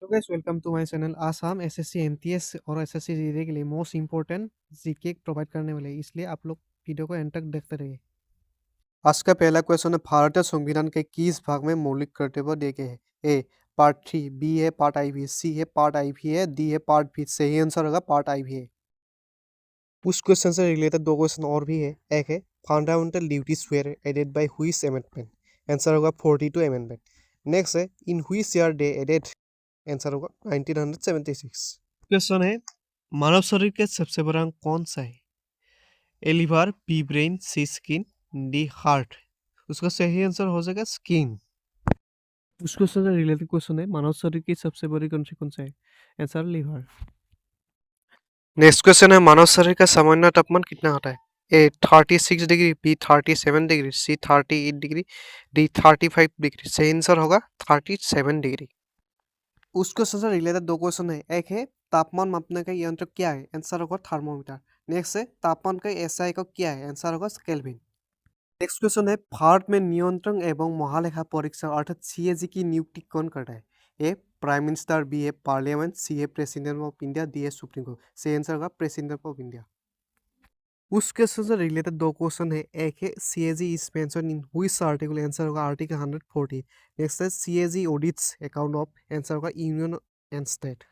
तो guys welcome to my channel. आज हम एसएससी एमटीएस और एसएससी जीडी के लिए मोस्ट इंपॉर्टेंट जीके प्रोवाइड करने वाले हैं, इसलिए आप लोग वीडियो को एंड तक देखते रहिए। आज का पहला क्वेश्चन है, भारतीय संविधान के किस भाग में मौलिक कर्तव्य दिए गए हैं? ए पार्ट 3, बी है पार्ट आई भी, सी है पार्ट आई भी है, डी है पार्ट भी। सही आंसर होगा पार्ट आई भी है। उस क्वेश्चन से रिलेटेड दो क्वेश्चन और भी है। एक है fundamental duties were added by which amendment? Answer होगा 42 अमेंडमेंट। नेक्स्ट है in which year they added? Answer होगा 1976। क्वेश्चन है मानव शरीर के सबसे बड़ा अंग कौन सा है? ए लिवर, बी ब्रेन, सी स्किन, डी हार्ट। उसका सही आंसर हो जाएगा स्किन। उस क्वेश्चन से रिलेटेड क्वेश्चन है मानव शरीर की सबसे बड़ी ग्रंथि कौन सा है? Answer liver. नेक्स्ट क्वेश्चन है मानव शरीर का सामान्य तापमान कितना होता है? ए 36 डिग्री, बी 37 डिग्री, सी 38 डिग्री, डी 35 डिग्री। सही आंसर होगा 37 डिग्री। उस क्वेश्चन से रिलेटेड दो क्वेश्चन है। एक है तापमान मापने का यंत्र क्या है? आंसर होगा थर्मोमीटर। नेक्स्ट है तापमान का एसआई को क्या है? आंसर होगा केल्विन। नेक्स्ट क्वेश्चन है भारत में नियंत्रण एवं महालेखा परीक्षक अर्थात सीएजी की नियुक्ति कौन करता है? ए प्राइम मिनिस्टर, बी है पार्लियामेंट, सी है प्रेसिडेंट ऑफ इंडिया, डी है सुप्रीम कोर्ट। सही आंसर होगा प्रेसिडेंट ऑफ इंडिया। उस क्वेश्चन से रिलेटेड दो क्वेश्चन है। एक है CAG is mention in which article? Answer होगा आर्टिकल 140। नेक्स्ट है CAG audits account of? Answer होगा union and state.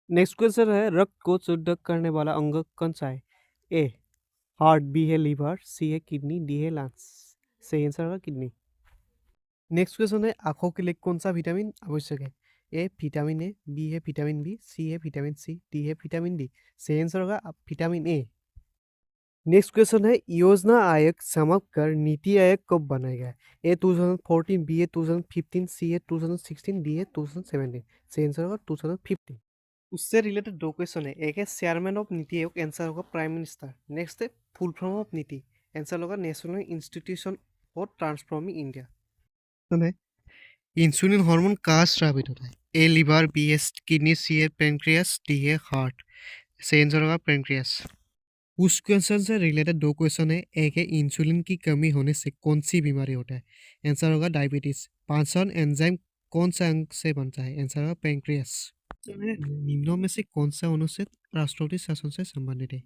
Next question है रक्त को शुद्ध करने वाला अंग कौन सा है? ए हार्ट, बी है लीवर, सी है किडनी, डी है लंग्स। सही आंसर होगा किडनी। नेक्स्ट क्वेश्चन है आंखों के लिए कौन सा विटामिन आवश्यक है? ए विटामिन ए, बी है विटामिन बी, सी है विटामिन सी, डी है विटामिन डी। सही आंसर होगा विटामिन ए। नेक्स्ट क्वेश्चन है योजना आयोग समाप्त कर नीति आयोग कब बनाया गया? A 2014, B a 2015, C a 2016, D a 2017। सही आंसर होगा 2015। उससे रिलेटेड दो क्वेश्चन है। एक है chairman of NITI Aayog, answer होगा प्राइम मिनिस्टर। नेक्स्ट है फुल फॉर्म ऑफ नीति, आंसर होगा national institution for transforming India. है इंसुलिन हार्मोन कहाँ स्रावित होता है? ए लिवर, बी है किडनी, सी है पेनक्रियास, डी है हार्ट। सही आंसर होगा पेनक्रियास। उस क्वेश्चन से रिलेटेड दो क्वेश्चन है। एक है इंसुलिन की कमी होने से कौन सी बीमारी होता है? आंसर होगा डायबिटीज। पाचन एंजाइम कौन सा अंग से बनता है? आंसर होगा पेनक्रियास। निम्नों में से कौन सा अनुच्छेद राष्ट्रपति शासन से संबंधित है?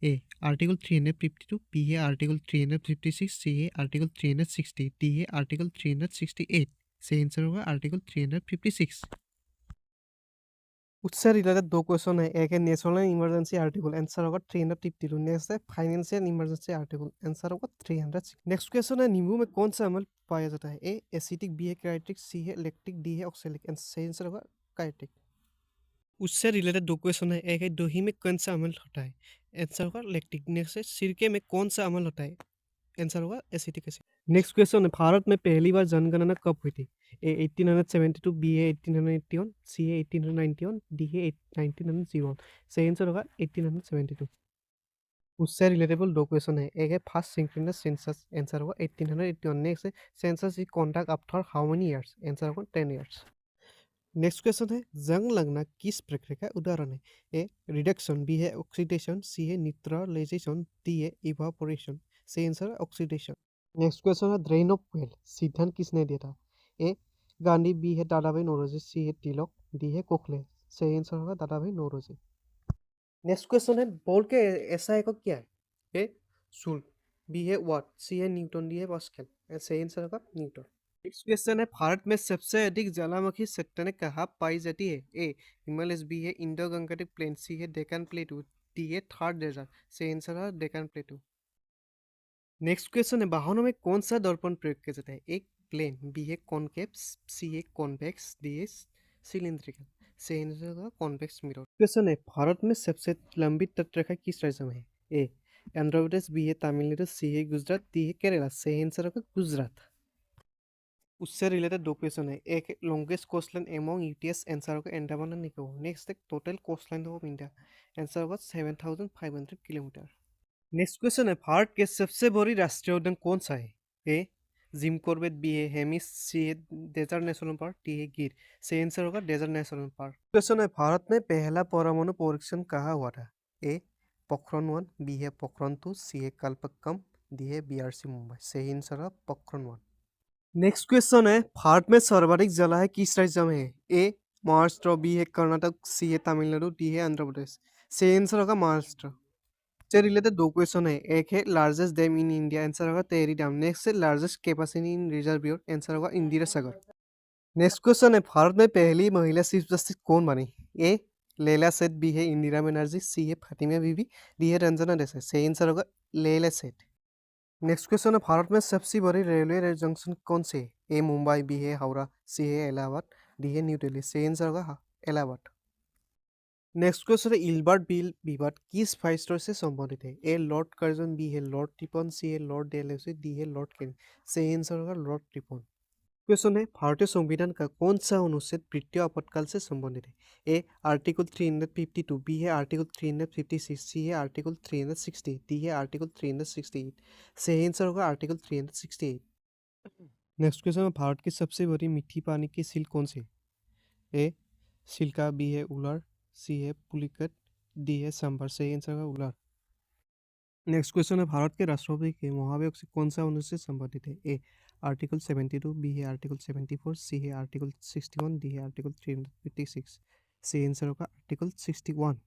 ए आर्टिकल 352, बी है आर्टिकल 356, सी है आर्टिकल 360, डी है आर्टिकल 368। सही आंसर होगा आर्टिकल 356। उससे रिलेटेड दो क्वेश्चन है। एक है नेशनल इमरजेंसी आर्टिकल, आंसर होगा 352। नेक्स्ट है फाइनेंशियल इमरजेंसी आर्टिकल, आंसर होगा 306। नेक्स्ट क्वेश्चन है नींबू में कौन सा अम्ल पाया जाता है? ए एसिटिक, बी है क्राइटिक, सी है लैक्टिक, डी है ऑक्सैलिक। सही आंसर होगा क्राइटिक। उससे रिलेटेड दो क्वेश्चन है। एक है दही में कौन सा अम्ल होता है? आंसर होगा लैक्टिक। नेक्स्ट है सिरके में कौन सा अम्ल होता है? आंसर होगा एसिटिक एसिड। नेक्स्ट क्वेश्चन है भारत में पहली बार जनगणना कब हुई थी? ए 1872, बी है 1881, सी है 1891, डी है 1901। सही आंसर होगा 1872। उससे रिलेटेबल दो क्वेश्चन है। एक है फर्स्ट सिंक्रोनस सेंसस, आंसर होगा 1881। नेक्स्ट है census is conduct after how many years? Answer होगा 10 इयर्स। नेक्स्ट क्वेश्चन है जंग लगना किस प्रक्रिया का उदाहरण है? ए रिडक्शन, बी है ऑक्सीडेशन, सी है न्यूट्रलाइजेशन, डी है इवापोरेशन। सही आंसर है ऑक्सीडेशन। नेक्स्ट क्वेश्चन है ड्रेन ऑफ वेल सिद्धांत किसने दिया था? ए गांधी, बी है दादाभाई नौरोजी, सी है तिलक, डी है गोखले। सही आंसर होगा दादाभाई नौरोजी। नेक्स्ट क्वेश्चन है बॉल के ऐसा एक क्या है? ए सूल, बी है वाट, सी है न्यूटन, डी है पास्कल। सही आंसर होगा न्यूटन। नेक्स्ट क्वेश्चन है भारत में सबसे अधिक ज्वालामुखी चट्टानें कहाँ पाई जाती है? ए हिमालय, बी है इंडो गंगेटिक प्लेन, सी है डेक्कन प्लेटू, डी है थार डेजर्ट। सही आंसर है डेक्कन प्लेटू। नेक्स्ट क्वेश्चन है वाहनों में कौन सा दर्पण प्रयोग किया जाता है? एक प्लेन, बी है कॉनकेव, सी है कॉन्वेक्स, डी है सिलिंड्रिकल। सही आंसर होगा कॉन्वेक्स मिरर। क्वेश्चन है भारत में सबसे लंबी तटरेखा किस राज्य में है? ए आंध्र प्रदेश, बी है तमिलनाडु, सी है गुजरात, डी है केरला। सही आंसर होगा गुजरात। उससे रिलेटेड दो क्वेश्चन है। एक longest coast line among UTs, answer होगा अंडमान एंड निकोबार। नेक्स्ट है total coast line of India, answer होगा 7500 किलोमीटर। नेक्स्ट क्वेश्चन है भारत के सबसे बड़ी राष्ट्रीय उद्यान कौन सा है? ए जिम कॉर्बेट, बी है हेमिस, सी है डेजर्ट नेशनल पार्क, डी है गिर। सही आंसर होगा डेजर्ट नेशनल पार्क। क्वेश्चन है भारत में पहला परमाणु परीक्षण कहाँ हुआ था? ए पोखरण 1, बी है पोखरण 2, सी है कल्पक्कम, डी है बीआरसी मुंबई। सही आंसर है पोखरण 1। नेक्स्ट क्वेश्चन है भारत में सर्वाधिक जलाशय किस राज्य में है? ए महाराष्ट्र, बी है कर्नाटक, सी है तमिलनाडु, डी है आंध्र प्रदेश। सही आंसर होगा महाराष्ट्र। से रिलेटेड दो क्वेश्चन है, एक है largest dam in India, answer होगा तेरी डैम। नेक्स्ट है largest capacity in reservoir, answer होगा इंदिरा सागर। नेक्स्ट क्वेश्चन है, भारत में पहली महिला चीफ जस्टिस कौन बनी? ए लैला सेठ, बी है इंदिरा बनर्जी, सी है फातिमा बीबी, डी है रंजना देसाई। सही आंसर होगा लैला सेठ। नेक्स्ट क्वेश्चन है, भारत में सबसे बड़ी रेलवे जंक्शन कौन से है? ए मुंबई, बी है हावड़ा, सी है इलाहाबाद, डी है न्यू दिल्ली। सही आंसर होगा इलाहाबाद। नेक्स्ट क्वेश्चन है, इल्बर्ट बिल विवाद किस फाइव से संबंधित है? ए लॉर्ड कर्जन, बी है लॉर्ड टिपन, सी है लॉर्ड डेलहौसी, डी है लॉर्ड केनी। सही आंसर होगा लॉर्ड टिपन। क्वेश्चन है, भारतीय संविधान का कौन सा अनुच्छेद वित्तीय आपातकाल से संबंधित है? ए आर्टिकल 352, बी है आर्टिकल 356, सी है आर्टिकल 360, डी है आर्टिकल 368। सही आंसर होगा आर्टिकल 368। नेक्स्ट क्वेश्चन है, भारत की सबसे बड़ी मीठी पानी की झील कौन सी है? ए सिल्का, बी है उलार, सी है पुलिकट, डी है सांभर। सही आंसर होगा उलार। नेक्स्ट क्वेश्चन है, भारत के राष्ट्रपति के महाभियोग से कौन सा अनुच्छेद संबंधित है? ए आर्टिकल 72, बी है आर्टिकल 74, सी है आर्टिकल 61, डी है आर्टिकल 356। सही आंसर होगा आर्टिकल 61।